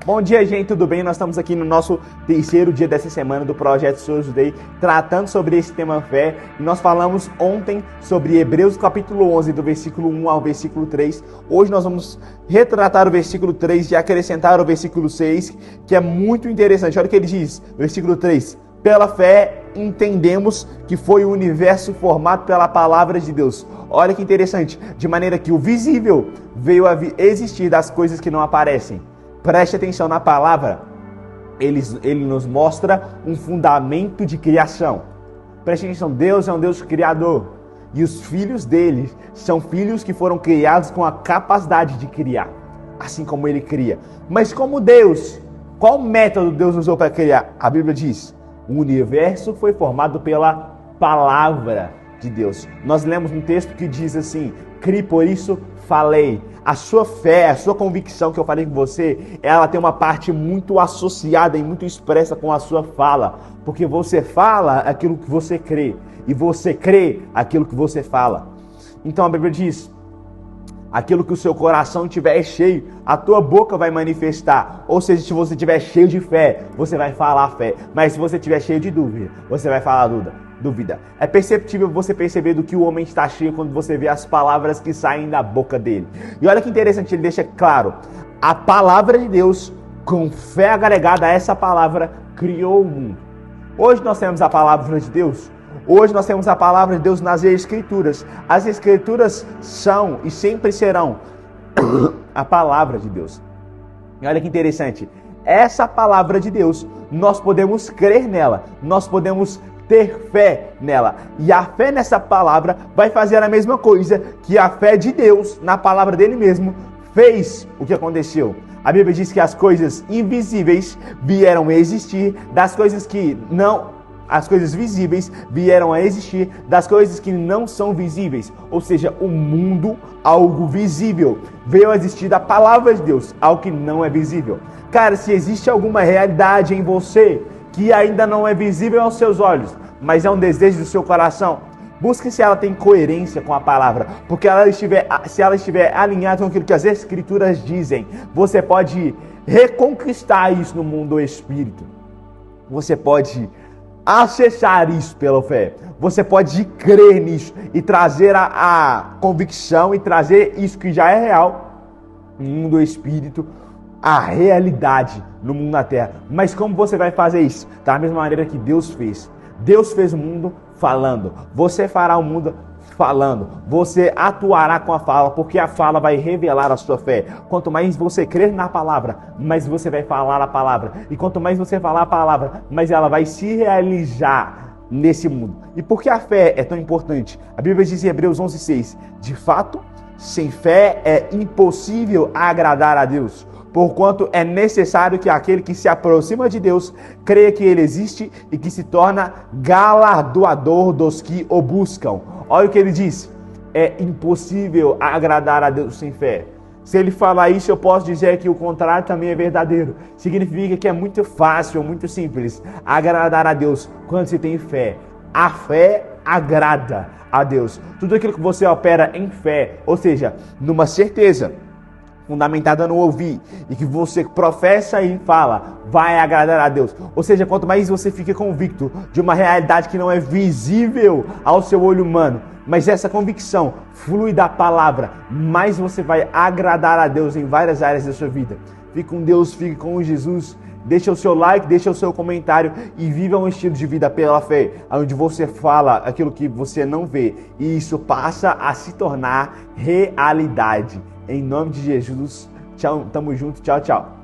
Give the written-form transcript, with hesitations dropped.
Bom dia, gente, tudo bem? Nós estamos aqui no nosso terceiro dia dessa semana do Projeto Souls Day, tratando sobre esse tema fé. E nós falamos ontem sobre Hebreus capítulo 11, do versículo 1 ao versículo 3. Hoje nós vamos retratar o versículo 3 e acrescentar o versículo 6, que é muito interessante. Olha o que ele diz, versículo 3. Pela fé entendemos que foi o universo formado pela palavra de Deus. Olha que interessante, de maneira que o visível veio a existir das coisas que não aparecem. Preste atenção na palavra, ele nos mostra um fundamento de criação. Preste atenção, Deus é um Deus criador. E os filhos dele são filhos que foram criados com a capacidade de criar, assim como ele cria. Mas como Deus, qual método Deus usou para criar? A Bíblia diz, o universo foi formado pela palavra de Deus. Nós lemos um texto que diz assim, criei, por isso falei. A sua fé, a sua convicção que eu falei com você, ela tem uma parte muito associada e muito expressa com a sua fala. Porque você fala aquilo que você crê. E você crê aquilo que você fala. Então a Bíblia diz, aquilo que o seu coração estiver cheio, a tua boca vai manifestar. Ou seja, se você estiver cheio de fé, você vai falar fé. Mas se você estiver cheio de dúvida, você vai falar dúvida. É perceptível você perceber do que o homem está cheio quando você vê as palavras que saem da boca dele. E olha que interessante, ele deixa claro, a palavra de Deus, com fé agregada a essa palavra, criou o mundo. Hoje nós temos a palavra de Deus. Hoje nós temos a palavra de Deus nas Escrituras. As Escrituras são e sempre serão a palavra de Deus. E olha que interessante, essa palavra de Deus, nós podemos crer nela, nós podemos ter fé nela. E a fé nessa palavra vai fazer a mesma coisa que a fé de Deus, na palavra dele mesmo, fez o que aconteceu. A Bíblia diz que as coisas invisíveis vieram a existir, das coisas que não... As coisas visíveis vieram a existir das coisas que não são visíveis. Ou seja, o mundo, algo visível, veio a existir da palavra de Deus, algo que não é visível. Cara, se existe alguma realidade em você que ainda não é visível aos seus olhos, mas é um desejo do seu coração, busque se ela tem coerência com a palavra. Porque se ela estiver alinhada com aquilo que as Escrituras dizem, você pode reconquistar isso no mundo do Espírito. Você pode acessar isso pela fé. Você pode crer nisso e trazer a convicção e trazer isso que já é real no mundo do Espírito, a realidade no mundo da terra. Mas como você vai fazer isso? Da mesma maneira que Deus fez. Deus fez o mundo falando. Você fará o mundo falando. Você atuará com a fala, porque a fala vai revelar a sua fé. Quanto mais você crer na palavra, mais você vai falar a palavra. E quanto mais você falar a palavra, mais ela vai se realizar nesse mundo. E por que a fé é tão importante? A Bíblia diz em Hebreus 11:6, de fato, sem fé é impossível agradar a Deus. Porquanto é necessário que aquele que se aproxima de Deus creia que Ele existe e que se torna galardoador dos que o buscam. Olha o que ele diz. É impossível agradar a Deus sem fé. Se ele falar isso, eu posso dizer que o contrário também é verdadeiro. Significa que é muito fácil, muito simples agradar a Deus quando se tem fé. A fé agrada a Deus. Tudo aquilo que você opera em fé, ou seja, numa certeza fundamentada no ouvir, e que você professa e fala, vai agradar a Deus. Ou seja, quanto mais você fica convicto de uma realidade que não é visível ao seu olho humano, mas essa convicção flui da palavra, mais você vai agradar a Deus em várias áreas da sua vida. Fique com Deus, fique com Jesus. Deixa o seu like, deixa o seu comentário e viva um estilo de vida pela fé, onde você fala aquilo que você não vê e isso passa a se tornar realidade. Em nome de Jesus, tchau, tamo junto, tchau, tchau.